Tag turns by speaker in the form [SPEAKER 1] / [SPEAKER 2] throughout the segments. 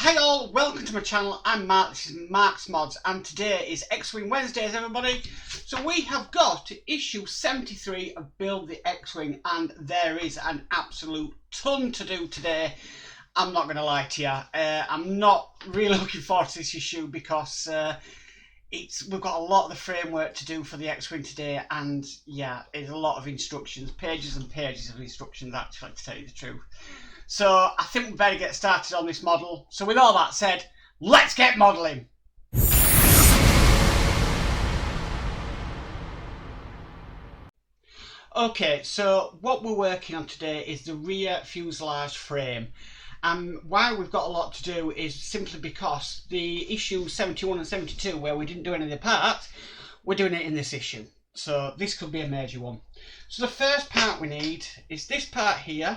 [SPEAKER 1] Hi all, welcome to my channel. I'm Mark, this is Mark's Mods, and today is X-Wing Wednesdays, everybody. So we have got issue 73 of Build the X-Wing, and there is an absolute ton to do today. I'm not going to lie to you, I'm not really looking forward to this issue because we've got a lot of the framework to do for the X-Wing today, and yeah, it's a lot of instructions, pages and pages of instructions actually, to tell you the truth. So I think we better get started on this model. So with all that said, let's get modelling. Okay, so what we're working on today is the rear fuselage frame. And why we've got a lot to do is simply because the issue 71 and 72, where we didn't do any of the parts, we're doing it in this issue. So this could be a major one. So the first part we need is this part here.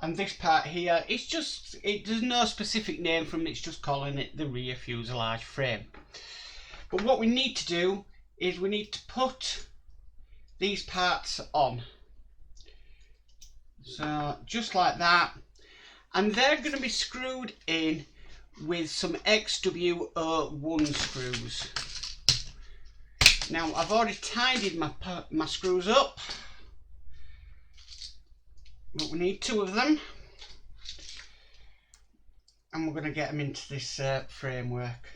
[SPEAKER 1] And this part here, there's no specific name from it, it's just calling it the rear fuselage frame. But what we need to do is we need to put these parts on. So just like that. And they're going to be screwed in with some XW01 screws. Now I've already tidied my screws up. But we need two of them, and we're going to get them into this framework.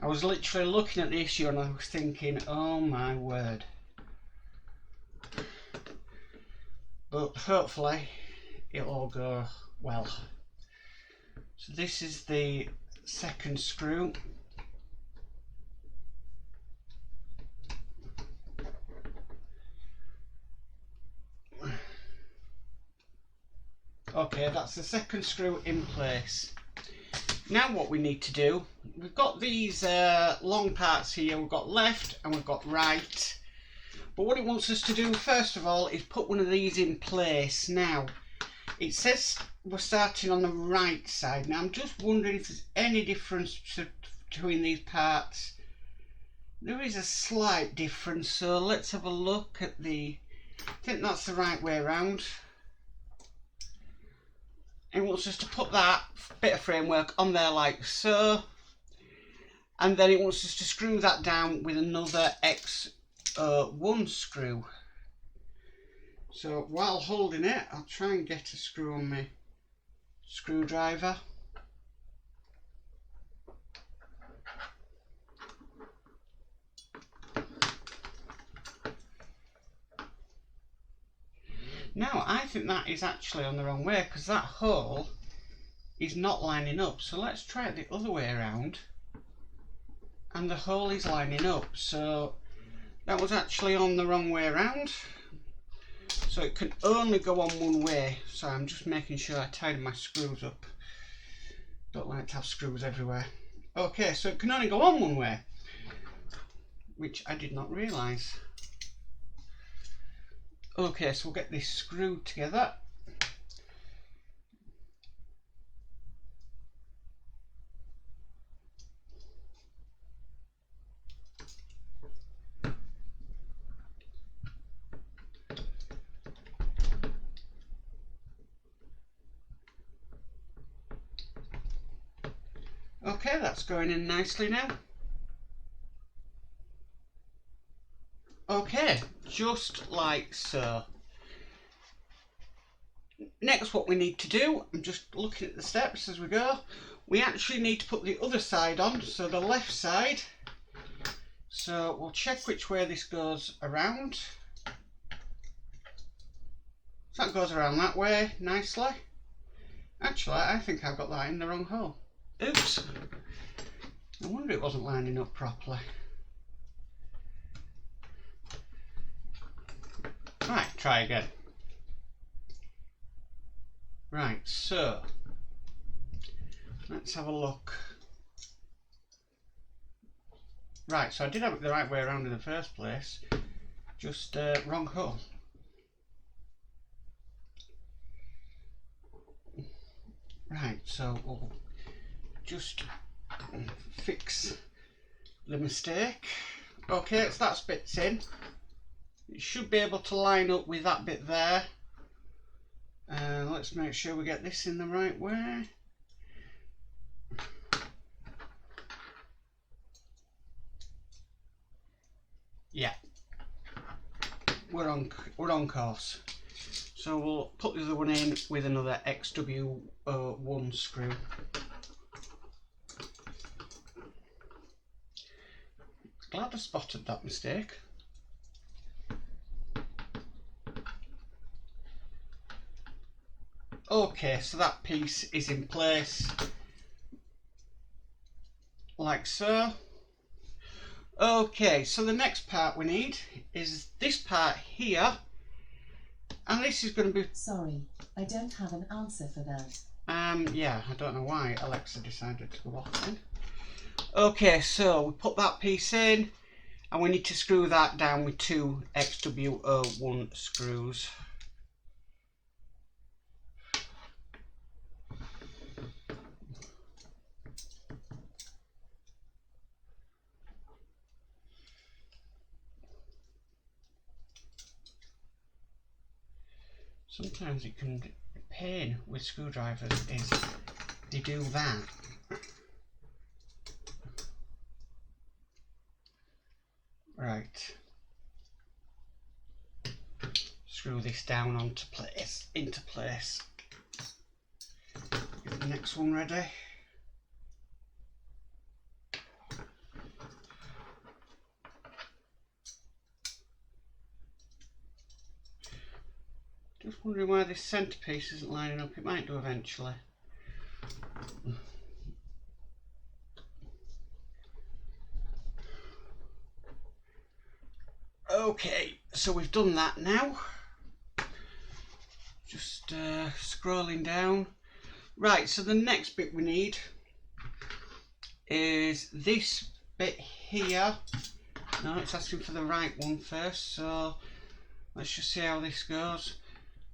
[SPEAKER 1] I was literally looking at the issue and I was thinking, oh my word. But hopefully it'll all go well. So this is the second screw. Okay, that's the second screw in place. Now what we need to do, we've got these long parts here, we've got left and we've got right. But what it wants us to do first of all is put one of these in place. Now, it says we're starting on the right side. Now I'm just wondering if there's any difference between these parts. There is a slight difference, so let's have a look at I think that's the right way around. It wants us to put that bit of framework on there like so, and then it wants us to screw that down with another X1 screw. So while holding it, I'll try and get a screw on my screwdriver. Now I think that is actually on the wrong way because that hole is not lining up. So let's try it the other way around. And the hole is lining up. So that was actually on the wrong way around. So it can only go on one way. So I'm just making sure I tidy my screws up. Don't like to have screws everywhere. Okay, so it can only go on one way, which I did not realise. Okay, so we'll get this screwed together. Okay, that's going in nicely now. Okay, just like so. Next, what we need to do, I'm just looking at the steps as we go, we actually need to put the other side on, so the left side. So we'll check which way this goes around. So that goes around that way nicely. Actually, I think I've got that in the wrong hole. Oops. No wonder it wasn't lining up properly. Right, try again. Right, so let's have a look. Right, so I did have it the right way around in the first place, just wrong hole. Right, so we'll just fix the mistake. Okay, so that's bits in. It should be able to line up with that bit there. Let's make sure we get this in the right way. Yeah, we're on course. So we'll put the other one in with another XW1 screw. Glad I spotted that mistake. Okay, so that piece is in place like so. Okay, so the next part we need is this part here, and this is going to be...
[SPEAKER 2] Sorry, I don't have an answer for that.
[SPEAKER 1] Yeah, I don't know why Alexa decided to go off then. Okay, so we put that piece in, and we need to screw that down with 2 XW1 screws. Sometimes it can be a pain with screwdrivers is they do that. Right. Screw this down into place. Get the next one ready. Just wondering why this centrepiece isn't lining up. It might do eventually. Okay, so we've done that now. Just scrolling down. Right, so the next bit we need is this bit here. No, it's asking for the right one first, so let's just see how this goes.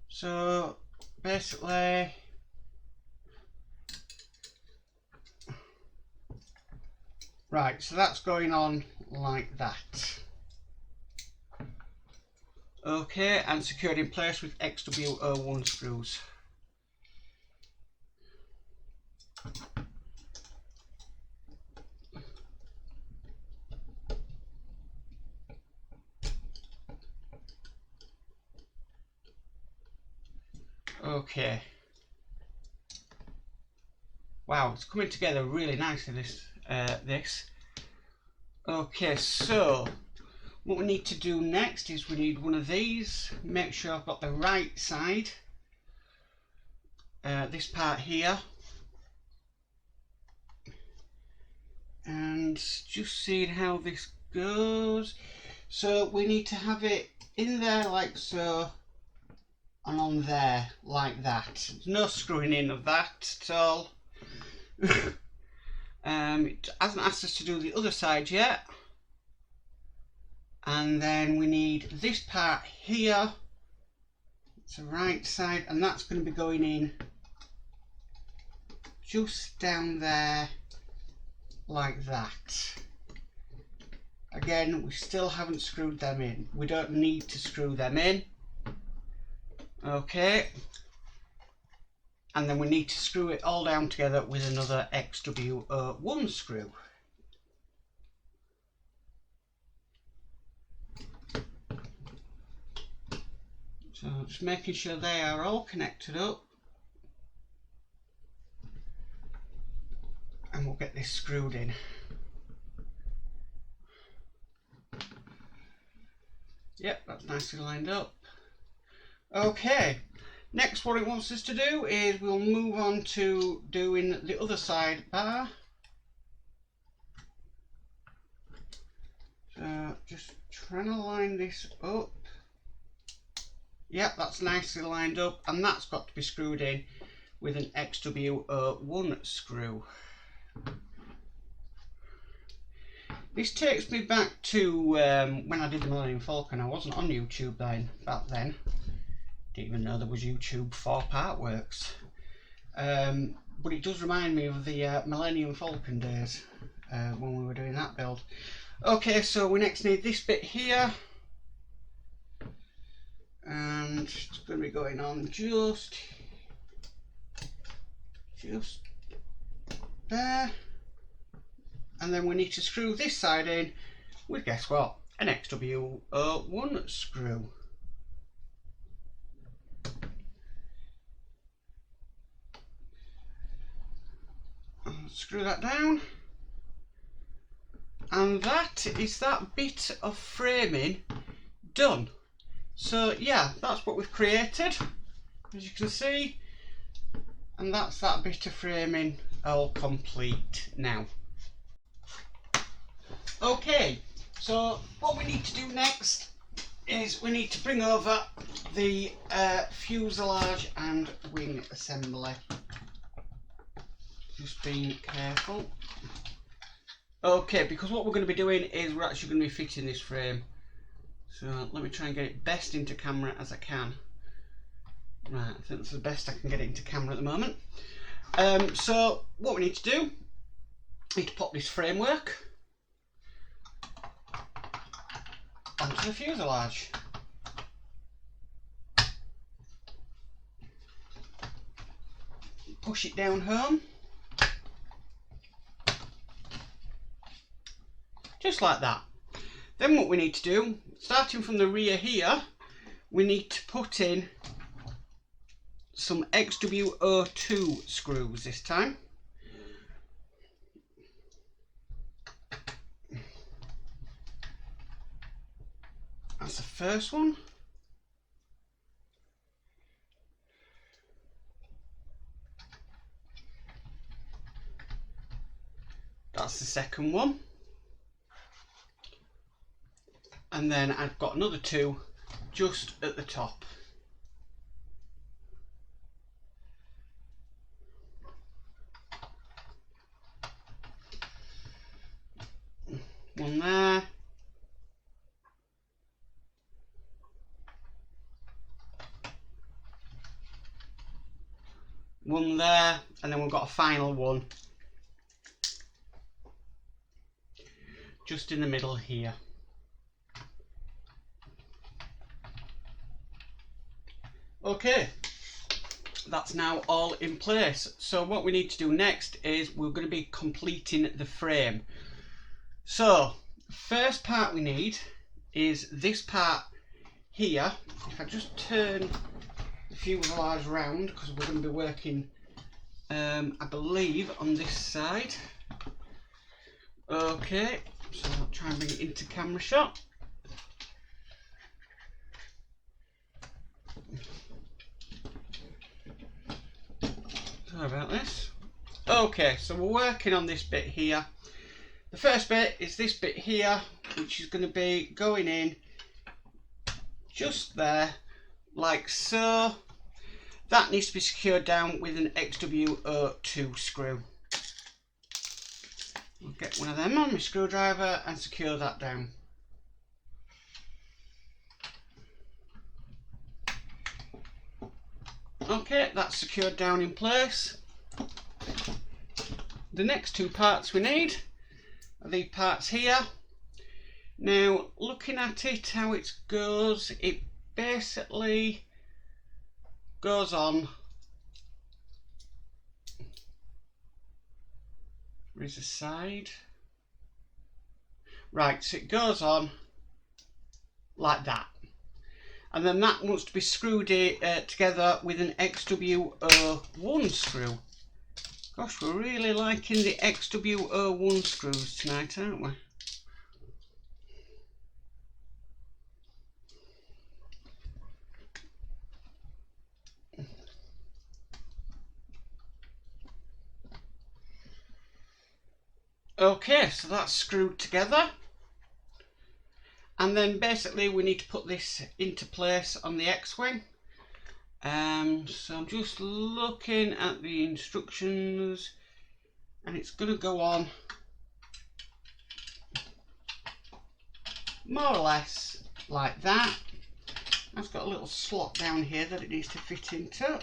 [SPEAKER 1] So basically, right, so that's going on like that. Okay, and secured in place with XW1 screws. Okay. Wow, it's coming together really nicely, this. Okay, so what we need to do next is we need one of these. Make sure I've got the right side. This part here. And just seeing how this goes. So we need to have it in there like so, and on there like that. There's no screwing in of that at all. It hasn't asked us to do the other side yet. And then we need this part here. It's the right side, and that's going to be going in just down there like that. Again, we still haven't screwed them in. We don't need to screw them in. Okay. And then we need to screw it all down together with another XW1 screw. So just making sure they are all connected up. And we'll get this screwed in. Yep, that's nicely lined up. Okay, next what it wants us to do is we'll move on to doing the other side bar. So just trying to line this up. Yep, that's nicely lined up, and that's got to be screwed in with an XW1 screw. This takes me back to when I did the Millennium Falcon. I wasn't on YouTube back then. Didn't even know there was YouTube for Partworks. But it does remind me of the Millennium Falcon days when we were doing that build. Okay, so we next need this bit here. and it's going to be going on just there, and then we need to screw this side in with, guess what, an XW1 screw. Screw that down, and that is that bit of framing done. So yeah, that's what we've created, as you can see, and that's that bit of framing all complete now. Okay, so what we need to do next is we need to bring over the fuselage and wing assembly. Just being careful. Okay, because what we're going to be doing is we're actually going to be fitting this frame. So let me try and get it best into camera as I can. Right, I think that's the best I can get it into camera at the moment. So what we need to do is to pop this framework onto the fuselage. Push it down home. Just like that. Then what we need to do, starting from the rear here, we need to put in some XW02 screws this time. That's the first one. That's the second one. And then I've got another two just at the top. One there. One there, and then we've got a final one just in the middle here. Okay, that's now all in place. So what we need to do next is we're going to be completing the frame. So first part we need is this part here. If I just turn the fuselage round, because we're going to be working I believe on this side. Okay, so I'll try and bring it into camera shot. Sorry about this. Okay, so we're working on this bit here. The first bit is this bit here, which is going to be going in just there, like so. That needs to be secured down with an XW02 screw. I'll get one of them on my screwdriver and secure that down. Okay, that's secured down in place. The next two parts we need are these parts here. Now, looking at it, how it goes, it basically goes on. There is a side. Right, so it goes on like that. And then that wants to be screwed together with an XW01 screw. Gosh, we're really liking the XW01 screws tonight, aren't we? Okay, so that's screwed together. And then basically we need to put this into place on the X-Wing. So I'm just looking at the instructions, and it's going to go on more or less like that. I've got a little slot down here that it needs to fit into.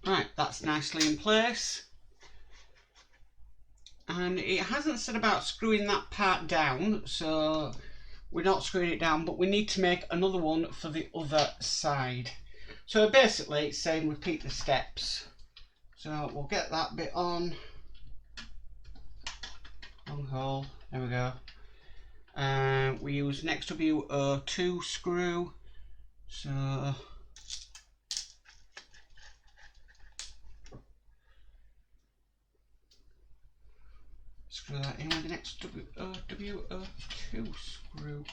[SPEAKER 1] Right, that's nicely in place. and it hasn't said about screwing that part down, so we're not screwing it down, but we need to make another one for the other side. So basically it's saying repeat the steps. So we'll get that bit on. Long hole, there we go. We use an XW2 screw. So screw that in with an XW2 screw.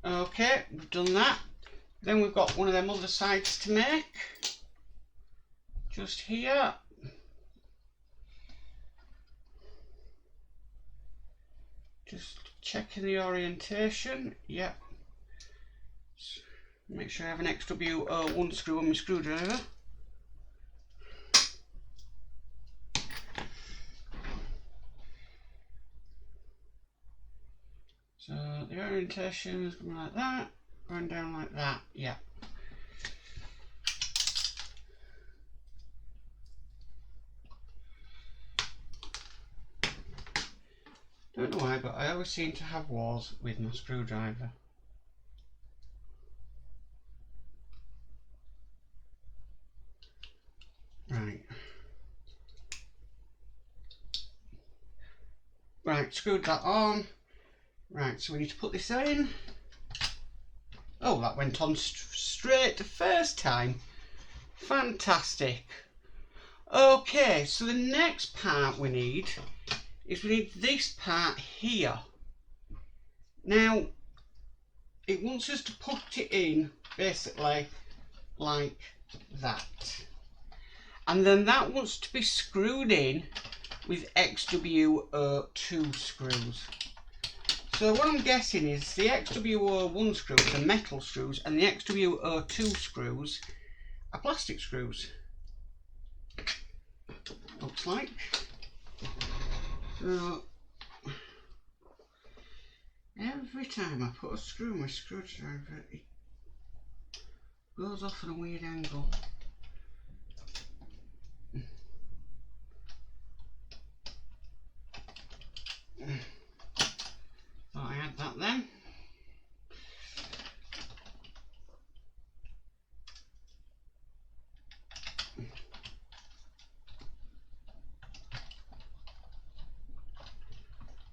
[SPEAKER 1] Okay, we've done that. Then we've got one of them other sides to make. Just here. Just checking the orientation. Yep. Make sure I have an XW1 screw on my screwdriver. So the orientation is going like that, going down like that, yeah. Don't know why, but I always seem to have wars with my screwdriver. Right. Right, screwed that on. Right, so we need to put this in. Oh, that went on straight the first time. Fantastic. Okay, so the next part we need is this part here. Now, it wants us to put it in basically like that. And then that wants to be screwed in with XW2 screws. So what I'm guessing is the XW1 screws are metal screws and the XW2 screws are plastic screws. Looks like. So every time I put a screw in my screwdriver, it goes off at a weird angle. Thought I had that then.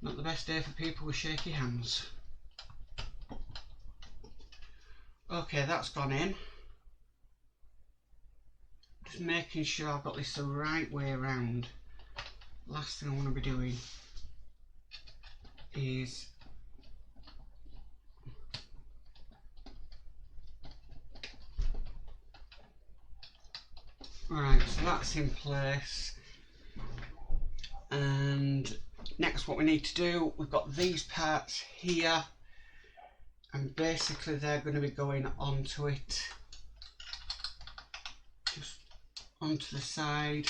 [SPEAKER 1] Not the best day for people with shaky hands. Okay, that's gone in. Just making sure I've got this the right way around. Last thing I want to be doing is right, so that's in place. And next what we need to do, we've got these parts here and basically they're going to be going onto it, just onto the side.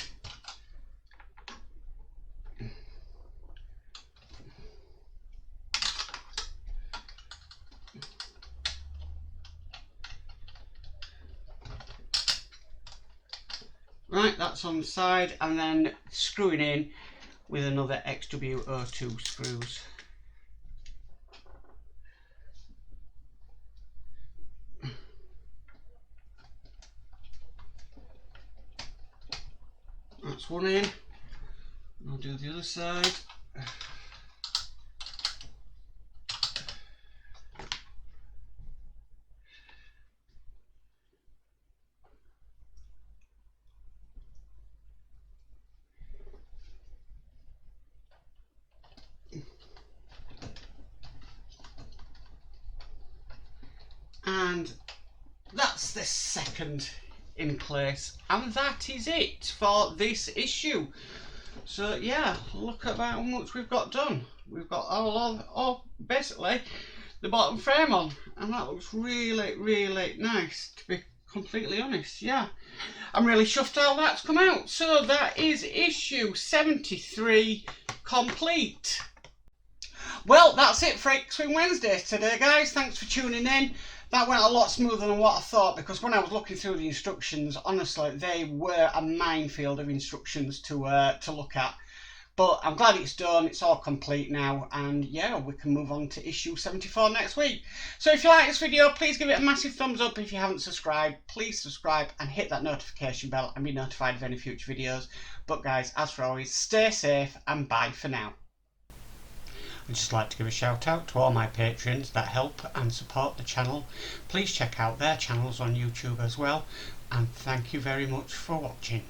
[SPEAKER 1] Right, that's on the side, and then screwing in with another XW2 screws. That's one in. I'll do the other side. And that's the second in place, and that is it for this issue. So yeah, look at how much we've got done. We've got all basically the bottom frame on, and that looks really, really nice, to be completely honest. Yeah, I'm really chuffed how that's come out. So that is issue 73 complete. Well, that's it for X-Wing Wednesday today, guys. Thanks for tuning in. That went a lot smoother than what I thought, because when I was looking through the instructions, honestly, they were a minefield of instructions to look at. But I'm glad it's done, it's all complete now, and yeah, we can move on to issue 74 next week. So if you like this video, please give it a massive thumbs up. If you haven't subscribed, please subscribe and hit that notification bell and be notified of any future videos. But guys, as for always, stay safe and bye for now. I'd just like to give a shout out to all my patrons that help and support the channel. Please check out their channels on YouTube as well, and thank you very much for watching.